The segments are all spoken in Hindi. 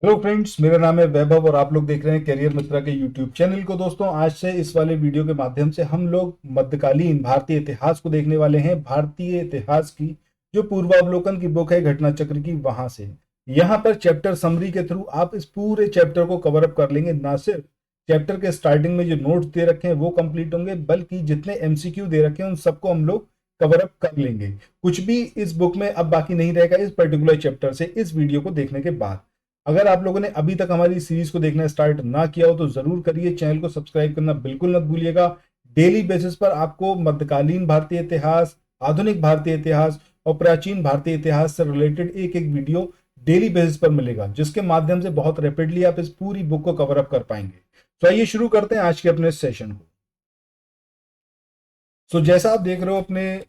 हेलो फ्रेंड्स, मेरा नाम है वैभव और आप लोग देख रहे हैं करियर मित्रा के यूट्यूब चैनल को। दोस्तों, आज से इस वाले वीडियो के माध्यम से हम लोग मध्यकालीन भारतीय इतिहास को देखने वाले हैं। भारतीय इतिहास की जो पूर्वावलोकन की बुक है घटना चक्र की, वहां से यहाँ पर चैप्टर समरी के थ्रू आप इस पूरे चैप्टर को कवर अप कर लेंगे। ना सिर्फ चैप्टर के स्टार्टिंग में जो नोट्स दे रखे हैं वो कंप्लीट होंगे, बल्कि जितने एमसीक्यू दे रखे हैं उन सबको हम लोग कवर अप कर लेंगे। कुछ भी इस बुक में अब बाकी नहीं रहेगा इस पर्टिकुलर चैप्टर से, इस वीडियो को देखने के बाद। अगर आप लोगों ने अभी तक हमारी सीरीज को देखना स्टार्ट ना किया हो तो जरूर करिए। चैनल को सब्सक्राइब करना बिल्कुल मत भूलिएगा। डेली बेसिस पर आपको मध्यकालीन भारतीय इतिहास, आधुनिक भारतीय इतिहास और प्राचीन भारतीय इतिहास से रिलेटेड एक एक वीडियो डेली बेसिस पर मिलेगा, जिसके माध्यम से बहुत रैपिडली आप इस पूरी बुक को कवर अप कर पाएंगे। तो आइए शुरू करते हैं आज के अपने सेशन को। जैसा आप देख रहे हो अपने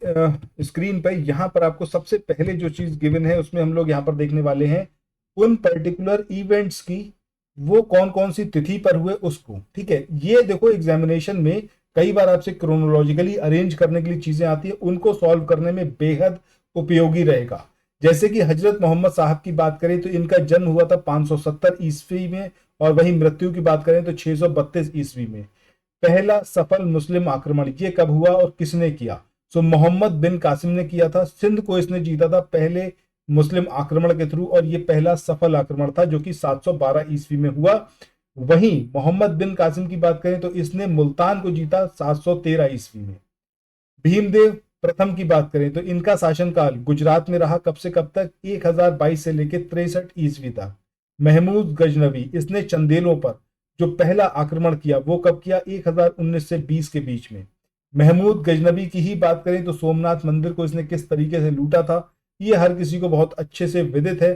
स्क्रीन पर, यहाँ पर आपको सबसे पहले जो चीज गिवन है उसमें हम लोग यहाँ पर देखने वाले हैं उन पर्टिकुलर इवेंट्स की, वो कौन कौन सी तिथि पर हुए उसको। ठीक है, ये देखो एग्जामिनेशन में कई बार आपसे क्रोनोलॉजिकली अरेंज करने के लिए चीजें आती है, उनको सॉल्व करने में बेहद उपयोगी रहेगा। जैसे कि हजरत मोहम्मद साहब की बात करें तो इनका जन्म हुआ था 570 ईस्वी में, और वहीं मृत्यु की बात करें तो 632 ईस्वी में। पहला सफल मुस्लिम आक्रमण ये कब हुआ और किसने किया? मोहम्मद बिन कासिम ने किया था। सिंध को इसने जीता था पहले मुस्लिम आक्रमण के थ्रू, और ये पहला सफल आक्रमण था जो कि 712 ईस्वी में हुआ। वहीं मोहम्मद बिन कासिम की बात करें तो इसने मुल्तान को जीता 713 ईस्वी में। भीमदेव प्रथम की बात करें तो इनका शासनकाल गुजरात में रहा कब से कब तक? 1022 से लेकर 63 ईस्वी तक। महमूद गजनवी, इसने चंदेलों पर जो पहला आक्रमण किया वो कब किया? 1019 से 20 के बीच में। महमूद गजनवी की ही बात करें तो सोमनाथ मंदिर को इसने किस तरीके से लूटा था ये हर किसी को बहुत अच्छे से विदित है।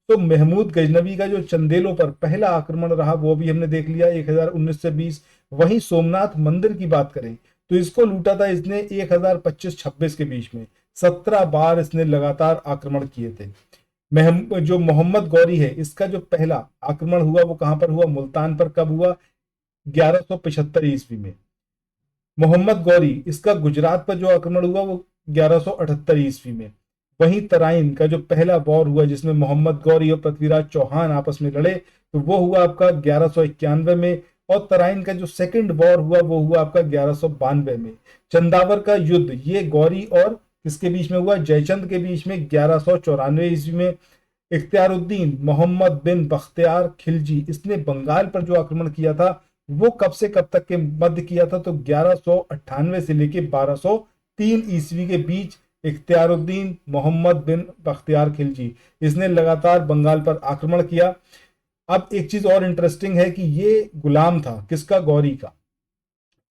तो महमूद गजनवी का जो चंदेलों पर पहला आक्रमण रहा वो भी हमने देख लिया 1019 से 20। वहीं सोमनाथ मंदिर की बात करें तो इसको लूटा था इसने 1025-26 के बीच में। 17 बार इसने लगातार आक्रमण किए थे। जो मोहम्मद गौरी है, इसका जो पहला आक्रमण हुआ वो कहां पर हुआ? मुल्तान पर। कब हुआ? 1175 ईस्वी में। मोहम्मद गौरी, इसका गुजरात पर जो आक्रमण हुआ वो 1178 ईस्वी में। वहीं तराइन का जो पहला वॉर हुआ जिसमें मोहम्मद गौरी और पृथ्वीराज चौहान आपस में लड़े तो वो हुआ आपका 1191 में। और तराइन का जो सेकंड वॉर हुआ वो हुआ आपका 1192 में। चंदावर का युद्ध ये गौरी और किसके बीच में हुआ? जयचंद के बीच में 1194 ईस्वी में। इख्तियारुद्दीन मोहम्मद बिन बख्तियार खिलजी, इसने बंगाल पर जो आक्रमण किया था वो कब से कब तक के मध्य किया था? तो 1198 से लेकर 1203 ईस्वी के बीच इख्तियारुद्दीन मोहम्मद बिन बख्तियार खिलजी, इसने लगातार बंगाल पर आक्रमण किया। अब एक चीज और इंटरेस्टिंग है कि ये गुलाम था किसका? गौरी का।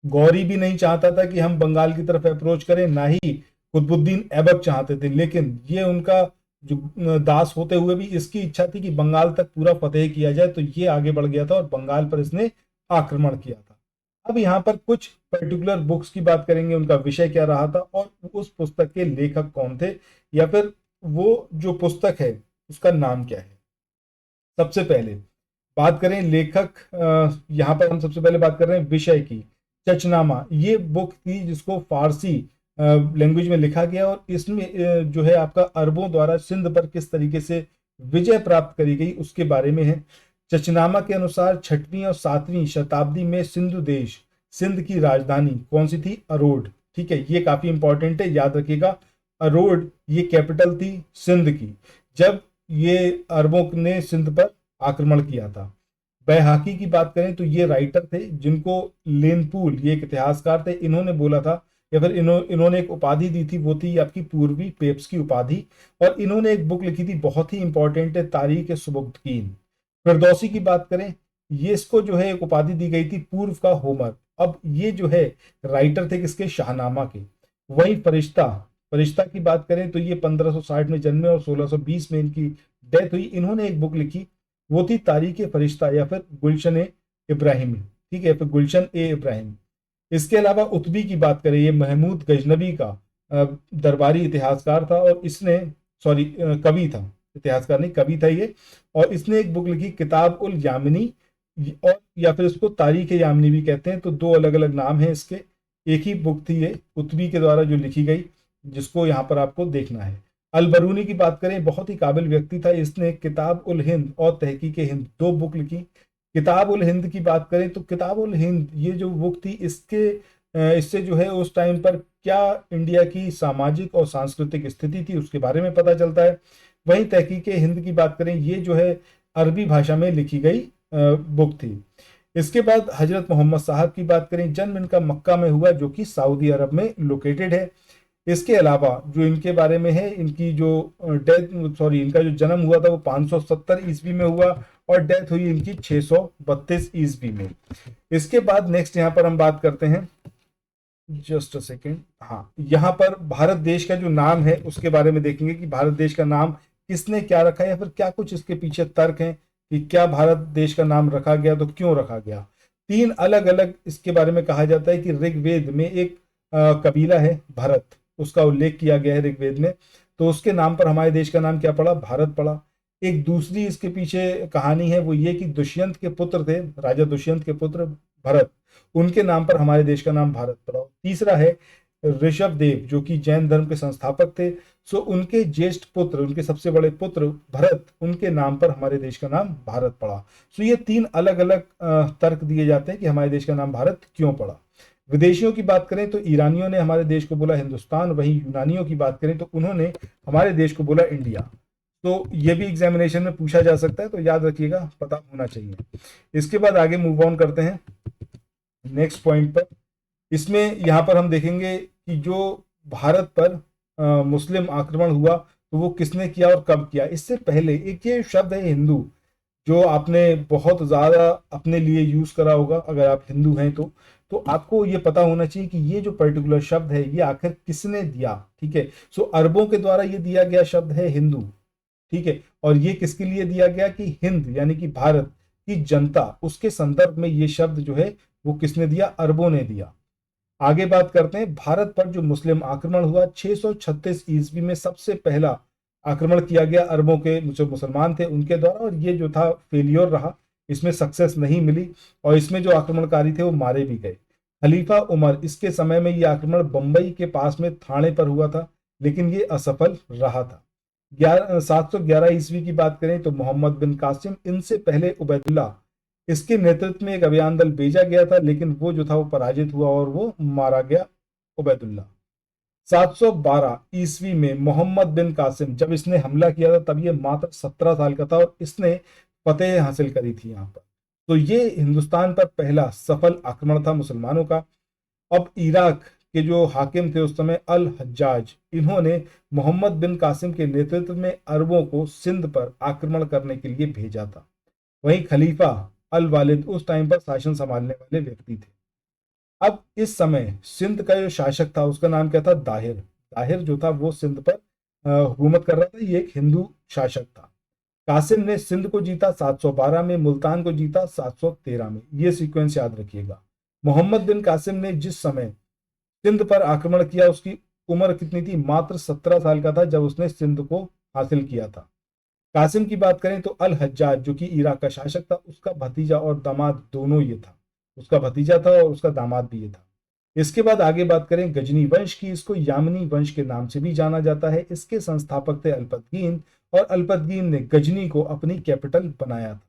गौरी भी नहीं चाहता था कि हम बंगाल की तरफ अप्रोच करें, ना ही कुतुबुद्दीन ऐबक चाहते थे, लेकिन ये उनका जो दास होते हुए भी इसकी इच्छा थी कि बंगाल तक पूरा फतेह किया जाए, तो ये आगे बढ़ गया था और बंगाल पर इसने आक्रमण किया था। अब यहाँ पर कुछ पर्टिकुलर बुक्स की बात करेंगे, उनका विषय क्या रहा था और उस पुस्तक के लेखक कौन थे, या फिर वो जो पुस्तक है उसका नाम क्या है। सबसे पहले बात करें लेखक, यहाँ पर हम सबसे पहले बात कर रहे हैं विषय की। चचनामा ये बुक थी जिसको फारसी लैंग्वेज में लिखा गया, और इसमें जो है आपका अरबों द्वारा सिंध पर किस तरीके से विजय प्राप्त करी गई उसके बारे में है। चचनामा के अनुसार 6वीं और 7वीं शताब्दी में सिंधु देश, सिंध की राजधानी कौन सी थी? अरोड। ठीक है, ये काफी इंपॉर्टेंट है, याद रखिएगा। अरोड ये कैपिटल थी सिंध की, जब ये अरबों ने सिंध पर आक्रमण किया था। बैहाकी की बात करें तो ये राइटर थे जिनको लेनपूल, ये एक इतिहासकार थे, इन्होंने बोला था या फिर इन्होंने एक उपाधि दी थी, वो थी आपकी पूर्वी पेप्स की उपाधि। और इन्होंने एक बुक लिखी थी बहुत ही इंपॉर्टेंट है, तारीख सुबुक्तकीन। फिरदौसी की बात करें, ये इसको जो है एक उपाधि दी गई थी पूर्व का होमर। अब ये जो है राइटर थे किसके? शाहनामा के। वही फरिश्ता, फरिश्ता की बात करें तो ये 1560 में जन्मे और 1620 में इनकी डेथ हुई। इन्होंने एक बुक लिखी, वो थी तारीख फरिश्ता या फिर गुलशन ए इब्राहिम। ठीक है, फिर गुलशन ए इब्राहिम। इसके अलावा उत्बी की बात करें, ये महमूद गजनबी का दरबारी इतिहासकार था, और इसने सॉरी कवि था, इतिहासकार नहीं कवि था ये। और इसने एक बुक लिखी किताब उल यामिनी, और या फिर इसको तारीख यामिनी भी कहते हैं, तो दो अलग अलग नाम है इसके। एक ही बुक थी ये उत्बी के द्वारा जो लिखी गई, जिसको यहाँ पर आपको देखना है। अल बरूनी की बात करें, बहुत ही काबिल व्यक्ति था। इसने किताब उल हिंद और तहकीक हिंद 2 बुक लिखी। किताब उल हिंद की बात करें तो किताब उल हिंद ये जो बुक थी, इससे जो है उस टाइम पर क्या इंडिया की सामाजिक और सांस्कृतिक स्थिति थी उसके बारे में पता चलता है। वहीं तहकीक हिंद की बात करें, ये जो है अरबी भाषा में लिखी गई बुक थी। इसके बाद हजरत मोहम्मद साहब की बात करें, जन्म इनका मक्का में हुआ जो कि सऊदी अरब में लोकेटेड है। इसके अलावा जो इनके बारे में है, इनकी जो इनका जो जन्म हुआ था वो 570 ईस्वी में हुआ और डेथ हुई इनकी 632 ईस्वी में। इसके बाद नेक्स्ट यहाँ पर हम बात करते हैं, जस्ट अ सेकेंड, हाँ, यहाँ पर भारत देश का जो नाम है उसके बारे में देखेंगे कि भारत देश का नाम किसने क्या रखा है, या फिर क्या कुछ इसके पीछे तर्क हैं कि क्या भारत देश का नाम रखा गया, तो क्यों रखा गया। 3 अलग अलग इसके बारे में कहा जाता है कि ऋग्वेद में एक कबीला है भरत, उसका उल्लेख किया गया है ऋग्वेद में, तो उसके नाम पर हमारे देश का नाम क्या पड़ा, भारत पड़ा। एक दूसरी इसके पीछे कहानी है, वो ये कि दुष्यंत के पुत्र थे, राजा दुष्यंत के पुत्र भरत, उनके नाम पर हमारे देश का नाम भारत पड़ा। तीसरा है ऋषभ देव जो कि जैन धर्म के संस्थापक थे, सो उनके ज्येष्ठ पुत्र, उनके सबसे बड़े पुत्र भरत, उनके नाम पर हमारे देश का नाम भारत पड़ा। सो ये 3 अलग अलग तर्क दिए जाते हैं कि हमारे देश का नाम भारत क्यों पड़ा। विदेशियों की बात करें तो ईरानियों ने हमारे देश को बोला हिंदुस्तान, वहीं यूनानियों की बात करें तो उन्होंने हमारे देश को बोला इंडिया। तो ये भी एग्जामिनेशन में पूछा जा सकता है, तो याद रखिएगा, पता होना चाहिए। इसके बाद आगे मूव ऑन करते हैं नेक्स्ट पॉइंट पर। इसमें यहाँ पर हम देखेंगे कि जो भारत पर मुस्लिम आक्रमण हुआ तो वो किसने किया और कब किया। इससे पहले एक ये शब्द है हिंदू, जो आपने बहुत ज्यादा अपने लिए यूज करा होगा, अगर आप हिंदू हैं तो आपको ये पता होना चाहिए कि ये जो पर्टिकुलर शब्द है ये आखिर किसने दिया। ठीक है, सो अरबों के द्वारा ये दिया गया शब्द है हिंदू। ठीक है, और ये किसके लिए दिया गया कि हिंद यानी कि भारत की जनता, उसके संदर्भ में ये शब्द जो है वो किसने दिया, अरबों ने दिया। आगे बात करते हैं, भारत पर जो मुस्लिम आक्रमण हुआ 636 ईस्वी में सबसे पहला आक्रमण किया गया अरबों के जो मुसलमान थे उनके द्वारा, और ये जो था फेलियर रहा, इसमें सक्सेस नहीं मिली और इसमें जो आक्रमणकारी थे वो मारे भी गए। खलीफा उमर, इसके समय में ये आक्रमण बंबई के पास में थाने पर हुआ था, लेकिन ये असफल रहा था। 711 ईस्वी की बात करें तो मोहम्मद बिन कासिम, इनसे पहले उबैदुल्ला, इसके नेतृत्व में एक अभियान दल भेजा गया था, लेकिन वो जो था वो पराजित हुआ और वो मारा गया उबैदुल्ला। 712 ईस्वी में मोहम्मद बिन कासिम, जब इसने हमला किया था तब ये मात्र 17 साल का था और इसने फतेह हासिल करी थी यहाँ पर। तो ये हिंदुस्तान पर पहला सफल आक्रमण था मुसलमानों का। अब इराक के जो हाकिम थे उस समय अल हज्जाज, इन्होंने मोहम्मद बिन कासिम के नेतृत्व में अरबों को सिंध पर आक्रमण करने के लिए भेजा था। वहीं खलीफा अल वालिद उस टाइम पर शासन संभालने वाले व्यक्ति थे। अब इस समय सिंध का जो शासक था उसका नाम क्या था, दाहिर। दाहिर जो था वो सिंध पर हुकूमत कर रहा था, ये एक हिंदू शासक था। कासिम ने सिंध को जीता 712 में, मुल्तान को जीता 713 में, ये सीक्वेंस याद रखिएगा। मोहम्मद बिन कासिम ने जिस समय सिंध पर आक्रमण किया उसकी उम्र कितनी थी, मात्र 17 साल का था जब उसने सिंध को हासिल किया था। कासिम की बात करें तो अल हज्जाज जो कि इराक का शासक था, उसका भतीजा और दामाद दोनों ये था, उसका भतीजा था और उसका दामाद भी ये था। इसके बाद आगे बात करें गजनी वंश की, इसको यामनी वंश के नाम से भी जाना जाता है। इसके संस्थापक थे अल्पतगीन और अल्पतगीन ने गजनी को अपनी कैपिटल बनाया था।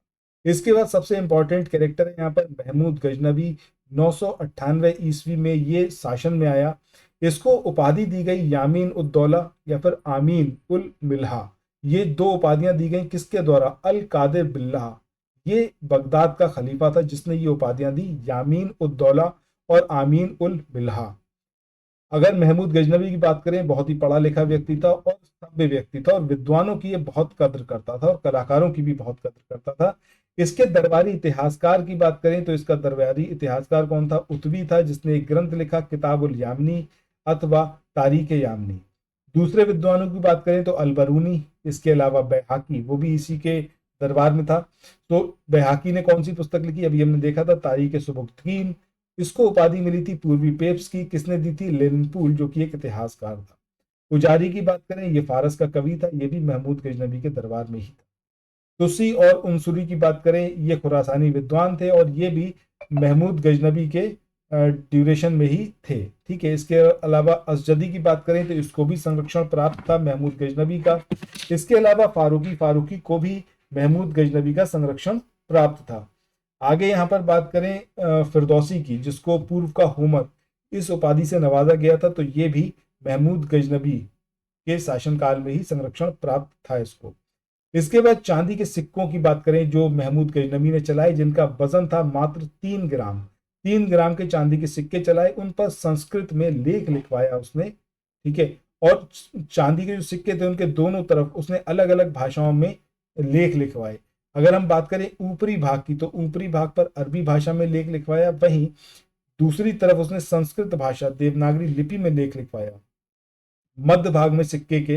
इसके बाद सबसे इंपॉर्टेंट कैरेक्टर है यहाँ पर महमूद गजनवी, 998 ईस्वी में ये शासन में आया। इसको उपाधि दी गई यामीन उद दौला या फिर आमीन उल मिल्हा, ये 2 उपाधियां दी गई किसके द्वारा, अल कादिर बिल्लाह, ये बगदाद का खलीफा था जिसने ये उपाधियां दी, यामीन उद दौला और आमीन उल बिल्हा। अगर महमूद गजनवी की बात करें, बहुत ही पढ़ा लिखा व्यक्ति था और सभ्य व्यक्ति था और विद्वानों की ये बहुत कद्र करता था और कलाकारों की भी बहुत कद्र करता था। इसके दरबारी इतिहासकार की बात करें तो इसका दरबारी इतिहासकार कौन था, उतवी था, जिसने एक ग्रंथ लिखा किताबुल यामनी अथवा तारीख यामनी। दूसरे विद्वानों की बात करें तो अलबरूनी, इसके अलावा बैहाकी, वो भी इसी के दरबार में था। तो बैहाकी ने कौन सी पुस्तक लिखी, अभी हमने देखा था तारीख सुबुक्तकीन। इसको उपाधि मिली थी पूर्वी पेप्स की, किसने दी थी, लेनपूल जो कि एक इतिहासकार था। पुजारी की बात करें, ये फारस का कवि था, ये भी महमूद गजनवी के दरबार में ही था। तुसी और उनसुरी की बात करें, ये खुरासानी विद्वान थे और ये भी महमूद गजनवी के ड्यूरेशन में ही थे। ठीक है, इसके अलावा असजदी की बात करें तो इसको भी संरक्षण प्राप्त था महमूद गजनबी का। इसके अलावा फारूकी को भी महमूद गजनबी का संरक्षण प्राप्त था। आगे यहाँ पर बात करें फिरदौसी की, जिसको पूर्व का होमर इस उपाधि से नवाजा गया था, तो ये भी महमूद गजनबी के शासनकाल में ही संरक्षण प्राप्त था इसको। इसके बाद चांदी के सिक्कों की बात करें जो महमूद गजनबी ने चलाए, जिनका वजन था मात्र 3 ग्राम। 3 ग्राम के चांदी के सिक्के चलाए, उन पर संस्कृत में लेख लिखवाया उसने। ठीक है, और चांदी के जो सिक्के थे उनके दोनों तरफ उसने अलग अलग भाषाओं में लेख लिखवाए। अगर हम बात करें ऊपरी भाग की, तो ऊपरी भाग पर अरबी भाषा में लेख लिखवाया, वहीं दूसरी तरफ उसने संस्कृत भाषा देवनागरी लिपि में लेख लिखवाया। मध्य भाग में सिक्के के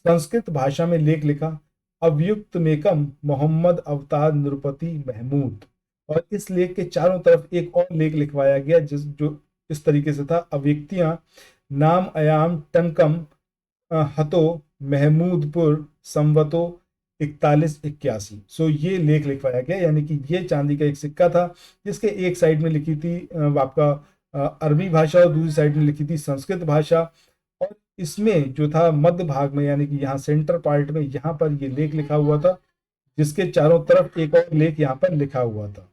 संस्कृत भाषा में लेख लिखा, अवयुक्त मेकम मोहम्मद अवतार नृपति महमूद। और इस लेख के चारों तरफ एक और लेख लिखवाया गया जो इस तरीके से था, अव्यक्तियां नाम अयाम टंकम हतो महमूदपुर संवतो 4181। सो ये लेख लिखवाया गया, यानी कि ये चांदी का एक सिक्का था जिसके एक साइड में लिखी थी आपका अरबी भाषा और दूसरी साइड में लिखी थी संस्कृत भाषा। और इसमें जो था मध्य भाग में, यानी कि यहाँ सेंटर पार्ट में, यहाँ पर ये लेख लिखा हुआ था, जिसके चारों तरफ एक और लेख यहाँ पर लिखा हुआ था।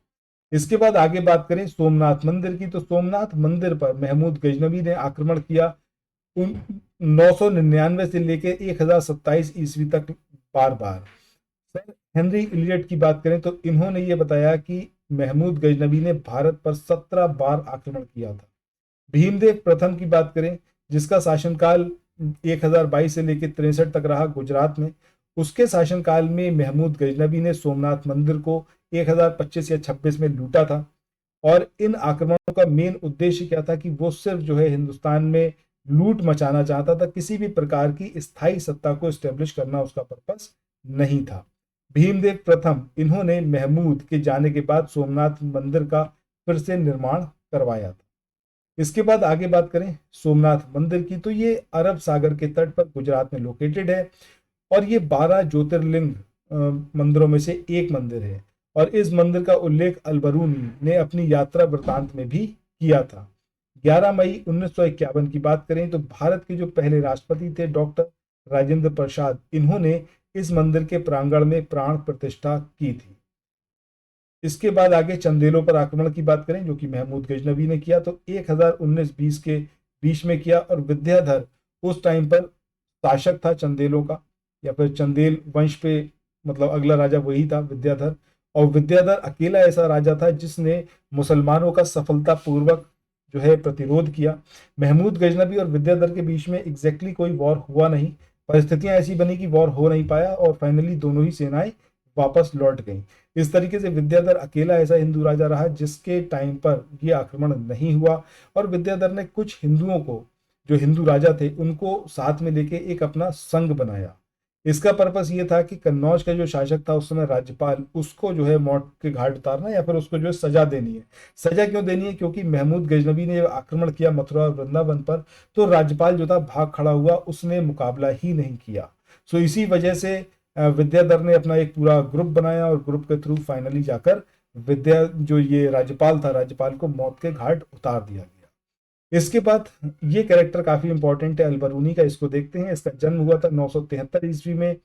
इसके बाद आगे बात करें सोमनाथ मंदिर की, तो सोमनाथ मंदिर पर महमूद गजनबी ने आक्रमण किया 999 से लेकर 1027 ईस्वी तक बार बार। सर हेनरी इलियट की बात करें तो इन्होंने ये बताया कि महमूद गजनबी ने भारत पर 17 बार आक्रमण किया था। भीमदेव प्रथम की बात करें, जिसका शासनकाल 1022 से लेकर 63 तक रहा गुजरात में, उसके शासनकाल में महमूद गजनबी ने सोमनाथ मंदिर को 1025 या 26 में लूटा था। और इन आक्रमणों का मेन उद्देश्य क्या था कि वो सिर्फ जो है हिंदुस्तान में लूट मचाना चाहता था, किसी भी प्रकार की स्थायी सत्ता को एस्टेब्लिश करना उसका पर्पस नहीं था। भीमदेव प्रथम इन्होंने महमूद के जाने के बाद सोमनाथ मंदिर का फिर से निर्माण करवाया था। इसके बाद आगे बात करें सोमनाथ मंदिर की, तो ये अरब सागर के तट पर गुजरात में लोकेटेड है और ये 12 ज्योतिर्लिंग मंदिरों में से एक मंदिर है। और इस मंदिर का उल्लेख अलबरूनी ने अपनी यात्रा वृतांत में भी किया था। 11 मई 1951 की बात करें तो भारत के जो पहले राष्ट्रपति थे डॉक्टर राजेंद्र प्रसाद, इन्होंने इस मंदिर के प्रांगण में प्राण प्रतिष्ठा की थी। इसके बाद आगे चंदेलों पर आक्रमण की बात करें जो कि महमूद गजनबी ने किया, तो 1019-20 के बीच में किया। और विद्याधर उस टाइम पर शासक था चंदेलों का, या फिर चंदेल वंश पे, मतलब अगला राजा वही था विद्याधर। और विद्याधर अकेला ऐसा राजा था जिसने मुसलमानों का सफलतापूर्वक जो है प्रतिरोध किया। महमूद गजनबी और विद्याधर के बीच में एग्जैक्टली कोई वॉर हुआ नहीं, परिस्थितियां ऐसी बनी कि वॉर हो नहीं पाया और फाइनली दोनों ही सेनाएं वापस लौट गईं। इस तरीके से विद्याधर अकेला ऐसा हिंदू राजा रहा जिसके टाइम पर यह आक्रमण नहीं हुआ। और विद्याधर ने कुछ हिंदुओं को, जो हिंदू राजा थे, उनको साथ में लेके एक अपना संघ बनाया। इसका पर्पस ये था कि कन्नौज का जो शासक था उस समय राज्यपाल, उसको जो है मौत के घाट उतारना या फिर उसको जो है सजा देनी है। सजा क्यों देनी है? क्योंकि महमूद गजनबी ने जब आक्रमण किया मथुरा और वृंदावन पर, तो राज्यपाल जो था भाग खड़ा हुआ, उसने मुकाबला ही नहीं किया। सो इसी वजह से विद्याधर ने अपना एक पूरा ग्रुप बनाया और ग्रुप के थ्रू फाइनली जाकर जो ये राज्यपाल था, राज्यपाल को मौत के घाट उतार दिया गया। इसके बाद ये कैरेक्टर काफी इंपॉर्टेंट है अलबरूनी का, इसको देखते हैं। इसका जन्म हुआ था 973 ईस्वी में।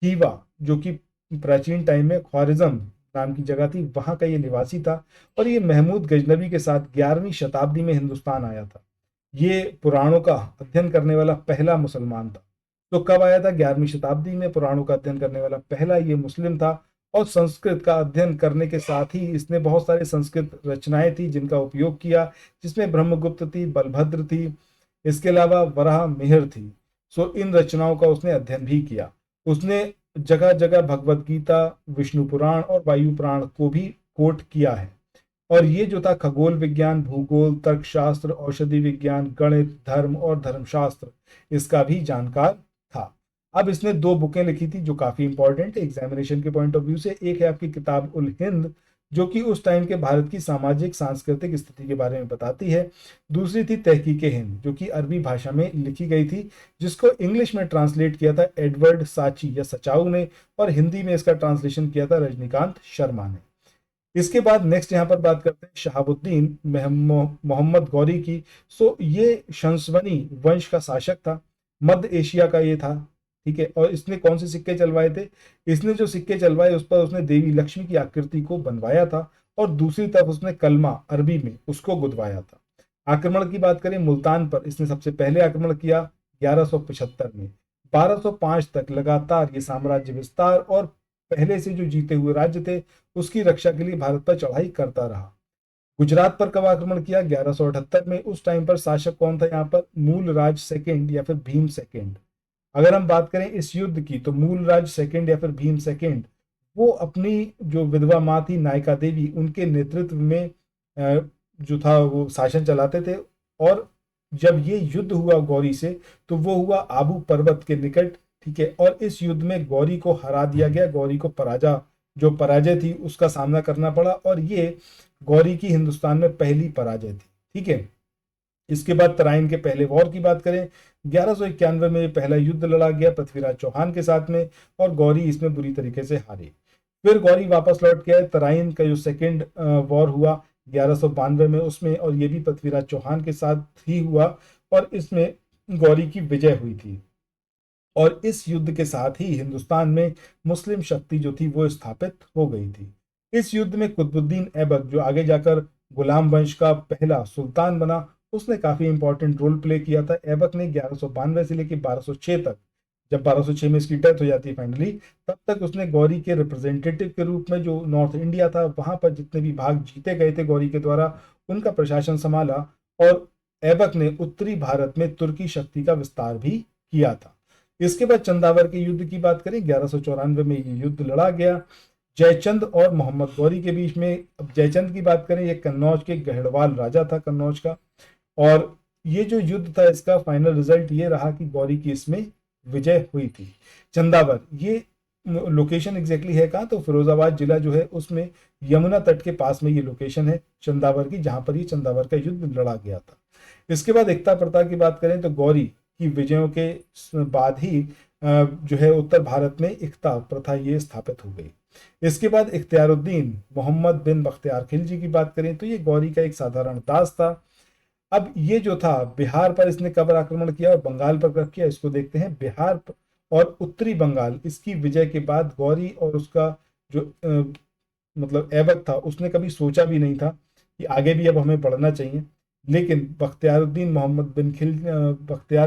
हीवा, जो कि प्राचीन टाइम में ख्वारिज्म नाम की जगह थी, वहां का ये निवासी था। और ये महमूद गजनबी के साथ 11वीं शताब्दी में हिंदुस्तान आया था। ये पुराणों का अध्ययन करने वाला पहला मुसलमान था। तो कब आया था? 11वीं शताब्दी में। पुराणों का अध्ययन करने वाला पहला ये मुस्लिम था। और संस्कृत का अध्ययन करने के साथ ही इसने बहुत सारे संस्कृत रचनाएं थी जिनका उपयोग किया, जिसमें ब्रह्मगुप्त थी, बलभद्र थी, इसके अलावा वराह मिहिर थी। सो इन रचनाओं का उसने अध्ययन भी किया। उसने जगह जगह भगवत गीता, विष्णु पुराण और वायु पुराण को भी कोट किया है। और ये जो था खगोल विज्ञान, भूगोल, तर्कशास्त्र, औषधि विज्ञान, गणित, धर्म और धर्मशास्त्र, इसका भी जानकार था। अब इसने 2 बुकें लिखी थी जो काफी इंपॉर्टेंट है एग्जामिनेशन के पॉइंट ऑफ व्यू से। एक है आपकी किताब उल हिंद, जो कि उस टाइम के भारत की सामाजिक सांस्कृतिक स्थिति के बारे में बताती है। दूसरी थी तहकीके हिंद, जो कि अरबी भाषा में लिखी गई थी, जिसको इंग्लिश में ट्रांसलेट किया था एडवर्ड साची या सचाऊ ने, और हिंदी में इसका ट्रांसलेशन किया था रजनीकांत शर्मा ने। इसके बाद नेक्स्ट यहाँ पर बात करते हैं शहाबुद्दीन मोहम्मद गौरी की। सो ये शंसवनी वंश का शासक था, मध्य एशिया का ये था, ठीक है। और इसने कौन से सिक्के चलवाए थे? इसने जो सिक्के चलवाए उस पर उसने देवी लक्ष्मी की आकृति को बनवाया था, और दूसरी तरफ उसने कलमा अरबी में उसको गुदवाया था। आक्रमण की बात करें, मुल्तान पर इसने सबसे पहले आक्रमण किया 1175 में। 1205 तक लगातार ये साम्राज्य विस्तार और पहले से जो जीते हुए राज्य थे उसकी रक्षा के लिए भारत पर चढ़ाई करता रहा। गुजरात पर कब आक्रमण किया? 1178 में। उस टाइम पर शासक कौन था यहाँ पर? मूलराज सेकेंड या फिर भीम सेकेंड। अगर हम बात करें इस युद्ध की, तो मूलराज सेकेंड या फिर भीम सेकेंड वो अपनी जो विधवा माँ थी नायका देवी, उनके नेतृत्व में जो था वो शासन चलाते थे। और जब ये युद्ध हुआ गौरी से, तो वो हुआ आबू पर्वत के निकट, ठीक है। और इस युद्ध में गौरी को हरा दिया गया, गौरी को पराजय थी उसका सामना करना पड़ा, और ये गौरी की हिंदुस्तान में पहली पराजय थी, ठीक है। इसके बाद तराइन के पहले वॉर की बात करें, 1191 में पहला युद्ध लड़ा गया पृथ्वीराज चौहान के साथ में, और गौरी इसमें बुरी तरीके से हारे। फिर गौरी वापस लौट के आए। तराइन का जो सेकेंड वॉर हुआ 1192 में, उसमें, और ये भी पृथ्वीराज चौहान के साथ ही हुआ, और इसमें गौरी की विजय हुई थी। और इस युद्ध के साथ ही हिंदुस्तान में मुस्लिम शक्ति जो थी वो स्थापित हो गई थी। इस युद्ध में कुतुबुद्दीन ऐबक, जो आगे जाकर गुलाम वंश का पहला सुल्तान बना, उसने काफी इंपॉर्टेंट रोल प्ले किया था। ऐबक ने 1192 से लेकर 1206 तक, जब 1206 में इसकी डेथ हो जाती है फाइनली, तब तक उसने गौरी के रिप्रेजेंटेटिव के रूप में जो नॉर्थ इंडिया था वहां पर जितने भी भाग जीते गए थे गौरी के द्वारा, उनका प्रशासन संभाला। और ऐबक ने उत्तरी भारत में तुर्की शक्ति का विस्तार भी किया था। इसके बाद चंदावर के युद्ध की बात करें, 1194 में ये युद्ध लड़ा गया जयचंद और मोहम्मद गौरी के बीच में। अब जयचंद की बात करें, ये कन्नौज के गढ़वाल राजा था कन्नौज का, और ये जो युद्ध था इसका फाइनल रिजल्ट ये रहा कि गौरी की इसमें विजय हुई थी। चंदावर ये लोकेशन एग्जैक्टली है कहाँ? तो फिरोजाबाद जिला जो है उसमें यमुना तट के पास में ये लोकेशन है चंदावर की, जहां पर ये चंदावर का युद्ध लड़ा गया था। इसके बाद एकता प्रथा की बात करें तो गौरी की विजयों के बाद ही जो है उत्तर भारत में एकता प्रथा ये स्थापित हो गई। इसके बाद इख्तियारुद्दीन मोहम्मद बिन बख्तियार खिलजी की बात करें तो ये गौरी का एक साधारण दास था। अब ये जो था बिहार पर इसने कब आक्रमण किया और बंगाल पर कब किया, इसको देखते हैं। बिहार और उत्तरी बंगाल, इसकी विजय के बाद गौरी और उसका जो मतलब ऐबक था, उसने कभी सोचा भी नहीं था कि आगे भी अब हमें बढ़ना चाहिए। लेकिन बख्तियार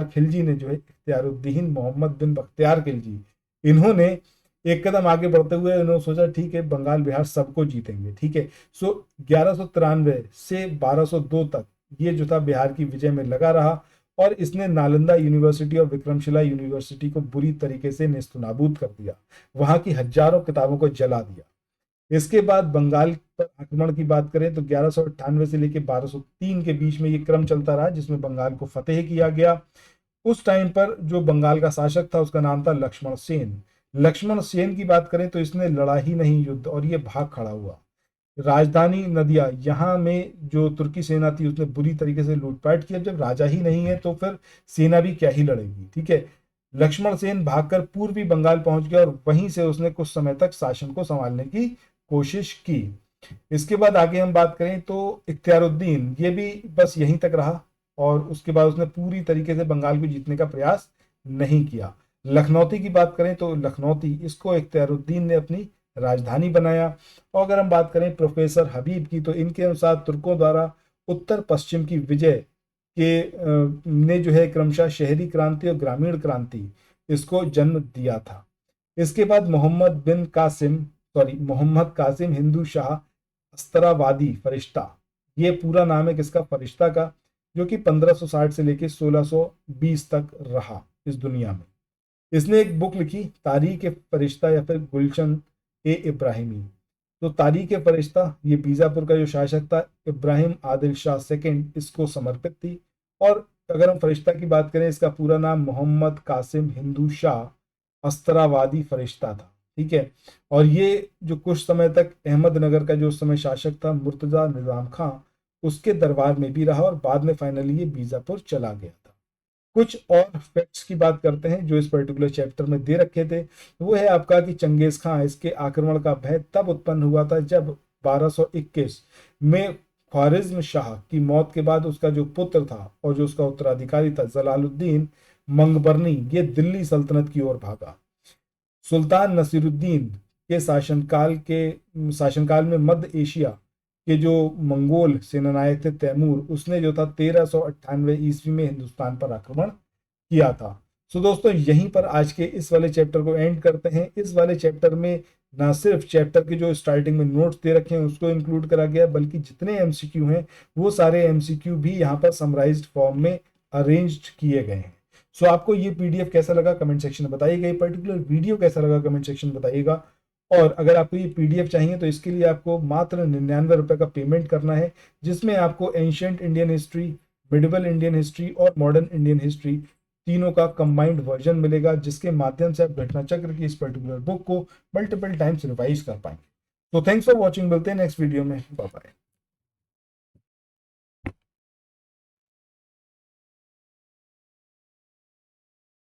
खिलजी ने जो है, इख्तियारुद्दीन मोहम्मद बिन बख्तियार खिलजी, इन्होंने एक कदम आगे बढ़ते हुए इन्होंने सोचा ठीक है बंगाल बिहार सबको जीतेंगे, ठीक है। सो 1193 से 1202 तक ये जो था बिहार की विजय में लगा रहा, और इसने नालंदा यूनिवर्सिटी और विक्रमशिला यूनिवर्सिटी को बुरी तरीके से नेस्तनाबूद कर दिया, वहां की हजारों किताबों को जला दिया। इसके बाद बंगाल पर आक्रमण की बात करें तो 1198 से लेकर 1203 के बीच में ये क्रम चलता रहा, जिसमें बंगाल को फतेह किया गया। उस टाइम पर जो बंगाल का शासक था उसका नाम था लक्ष्मण सेन। लक्ष्मण सेन की बात करें तो इसने लड़ा ही नहीं युद्ध, और ये भाग खड़ा हुआ। राजधानी नदिया यहाँ में जो तुर्की सेना थी उसने बुरी तरीके से लूटपाट की। अब जब राजा ही नहीं है तो फिर सेना भी क्या ही लड़ेगी, ठीक है। लक्ष्मण सेन भागकर पूर्वी बंगाल पहुंच गया, और वहीं से उसने कुछ समय तक शासन को संभालने की कोशिश की। इसके बाद आगे हम बात करें तो इख्तियारुद्दीन ये भी बस यहीं तक रहा, और उसके बाद उसने पूरी तरीके से बंगाल को जीतने का प्रयास नहीं किया। लखनौती की बात करें तो लखनौती, इसको इख्तियारुद्दीन ने अपनी राजधानी बनाया। और अगर हम बात करें प्रोफेसर हबीब की, तो इनके अनुसार तुर्कों द्वारा उत्तर पश्चिम की विजय ने जो है क्रमशः शहरी क्रांति और ग्रामीण क्रांति इसको जन्म दिया था। इसके बाद मोहम्मद कासिम हिंदू शाह अस्तरावादी फरिश्ता, ये पूरा नाम है किसका? फरिश्ता का, जो कि 1560 से लेकर 1620 तक रहा इस दुनिया में। इसने एक बुक लिखी तारीख फरिश्ता या फिर गुलशन ए इब्राहिमी। तो तारीख फरिश्ता ये बीजापुर का जो शासक था इब्राहिम आदिल शाह सेकंड, इसको समर्पित थी। और अगर हम फरिश्ता की बात करें, इसका पूरा नाम मोहम्मद कासिम हिंदू शाह अस्तरावादी फरिश्ता था, ठीक है। और ये जो कुछ समय तक अहमदनगर का जो उस समय शासक था मुर्तजा निजाम खां, उसके दरबार में भी रहा, और बाद में फाइनली ये बीजापुर चला गया था। कुछ और फैक्ट्स की बात करते हैं जो इस पर्टिकुलर चैप्टर में दे रखे थे। वो है आपका कि चंगेज खां, इसके आक्रमण का भय तब उत्पन्न हुआ था जब 1221 में ख्वारिज्म शाह की मौत के बाद उसका जो पुत्र था और जो उसका उत्तराधिकारी था जलालुद्दीन मंगबरनी, ये दिल्ली सल्तनत की ओर भागा। सुल्तान नसीरुद्दीन के शासनकाल में मध्य एशिया के जो मंगोल सेनानायक थे तैमूर, उसने जो था 1398 ईस्वी में हिंदुस्तान पर आक्रमण किया था। सो दोस्तों यहीं पर आज के इस वाले चैप्टर को एंड करते हैं। इस वाले चैप्टर में ना सिर्फ चैप्टर के जो स्टार्टिंग में नोट्स दे रखे हैं उसको इंक्लूड करा गया, बल्कि जितने एमसीक्यू हैं वो सारे एमसीक्यू भी यहाँ पर समराइज्ड फॉर्म में अरेंज्ड किए गए हैं। सो आपको ये पीडीएफ कैसा लगा कमेंट सेक्शन में बताइएगा, ये पर्टिकुलर वीडियो कैसा लगा कमेंट सेक्शन में बताइएगा। और अगर आपको ये पीडीएफ चाहिए तो इसके लिए आपको मात्र 99 रुपए का पेमेंट करना है, जिसमें आपको ancient Indian history, medieval Indian history और मॉडर्न इंडियन हिस्ट्री तीनों का कंबाइंड वर्जन मिलेगा, जिसके माध्यम से आप घटना चक्र की इस पर्टिकुलर बुक को मल्टीपल टाइम्स रिवाइज कर पाएंगे। तो थैंक्स फॉर वॉचिंग, मिलते हैं नेक्स्ट वीडियो में, बाय बाय।